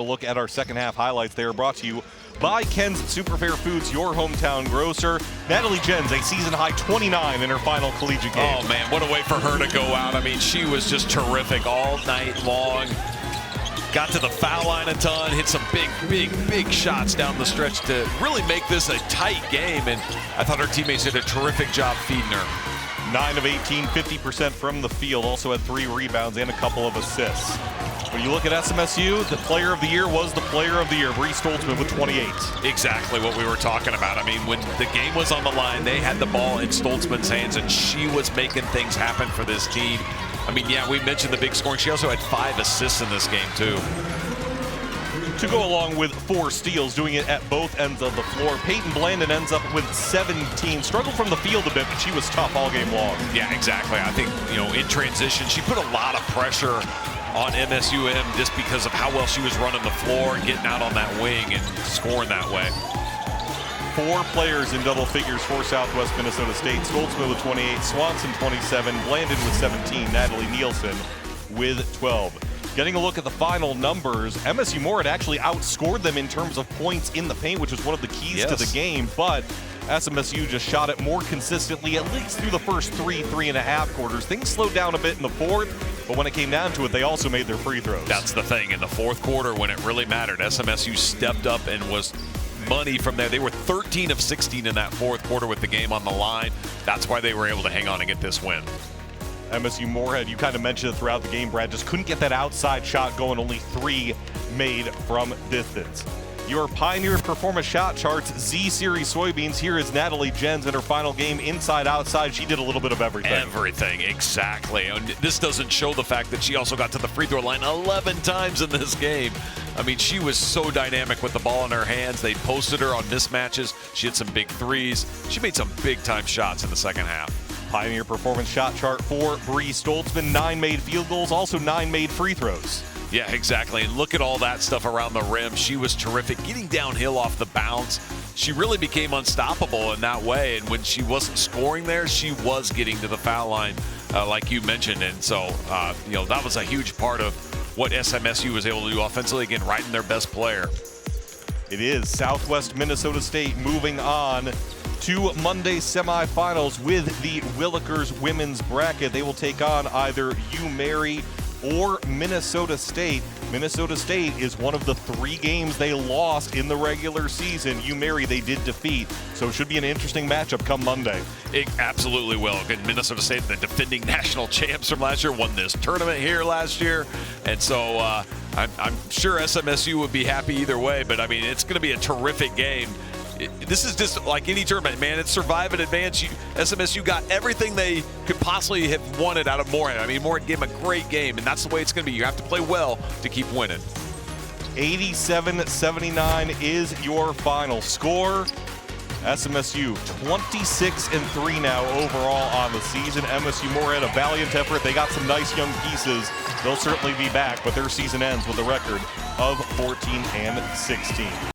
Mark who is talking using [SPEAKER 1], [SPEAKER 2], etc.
[SPEAKER 1] A look at our second half highlights. They are brought to you by Ken's Superfair Foods, your hometown grocer. Natalie Jens, a season-high 29 in her final collegiate game.
[SPEAKER 2] Oh, man, what a way for her to go out. I mean, she was just terrific all night long. Got to the foul line a ton, hit some big shots down the stretch to really make this a tight game, and I thought her teammates did a terrific job feeding her.
[SPEAKER 1] 9 of 18, 50% from the field, also had 3 rebounds and a couple of assists. When you look at SMSU, the player of the year was the player of the year, Bree Stoltzman with 28.
[SPEAKER 2] Exactly what we were talking about. I mean, when the game was on the line, they had the ball in Stoltzman's hands, and she was making things happen for this team. I mean, yeah, we mentioned the big scoring. She also had 5 assists in this game, too.
[SPEAKER 1] To go along with 4 steals, doing it at both ends of the floor. Peyton Blandon ends up with 17. Struggled from the field a bit, but she was tough all game long.
[SPEAKER 2] Yeah, exactly. I think, in transition, she put a lot of pressure on MSUM just because of how well she was running the floor and getting out on that wing and scoring that way.
[SPEAKER 1] 4 players in double figures for Southwest Minnesota State. Stoltzman with 28, Swanson 27, Blandon with 17, Natalie Nielsen with 12. Getting a look at the final numbers, MSU Moorhead actually outscored them in terms of points in the paint, which was one of the keys to the game, but SMSU just shot it more consistently, at least through the first 3.5 quarters. Things slowed down a bit in the fourth, but when it came down to it, they also made their free throws.
[SPEAKER 2] That's the thing. In the fourth quarter, when it really mattered, SMSU stepped up and was money from there. They were 13 of 16 in that fourth quarter with the game on the line. That's why they were able to hang on and get this win.
[SPEAKER 1] MSU Moorhead, you kind of mentioned it throughout the game, Brad, just couldn't get that outside shot going. Only 3 made from distance. Your Pioneer Performance Shot Charts Z-Series soybeans. Here is Natalie Jens in her final game, inside, outside. She did a little bit of everything.
[SPEAKER 2] Everything, exactly. And this doesn't show the fact that she also got to the free throw line 11 times in this game. I mean, she was so dynamic with the ball in her hands. They posted her on mismatches. She hit some big threes. She made some big-time shots in the second half.
[SPEAKER 1] Pioneer Performance Shot Chart for Bree Stoltzman. 9 made field goals, also 9 made free throws.
[SPEAKER 2] Yeah, exactly. And look at all that stuff around the rim. She was terrific. Getting downhill off the bounce, she really became unstoppable in that way. And when she wasn't scoring there, she was getting to the foul line, like you mentioned. And so, that was a huge part of what SMSU was able to do offensively. Again, right in their best player.
[SPEAKER 1] It is Southwest Minnesota State moving on to Monday's semifinals with the Willikers women's bracket. They will take on either UMary or Minnesota State. Minnesota State is one of the 3 games they lost in the regular season. UMary they did defeat, so it should be an interesting matchup come Monday.
[SPEAKER 2] It absolutely will. Again, Minnesota State, the defending national champs from last year, won this tournament here last year, and so I'm sure SMSU would be happy either way, but I mean, it's going to be a terrific game. This is just like any tournament, man. It's survive and advance. SMSU got everything they could possibly have wanted out of Moorhead. I mean, Moorhead gave them a great game, and that's the way it's going to be. You have to play well to keep winning.
[SPEAKER 1] 87-79 is your final score. SMSU 26-3 now overall on the season. MSU Moorhead, a valiant effort. They got some nice young pieces. They'll certainly be back, but their season ends with a record of 14-16.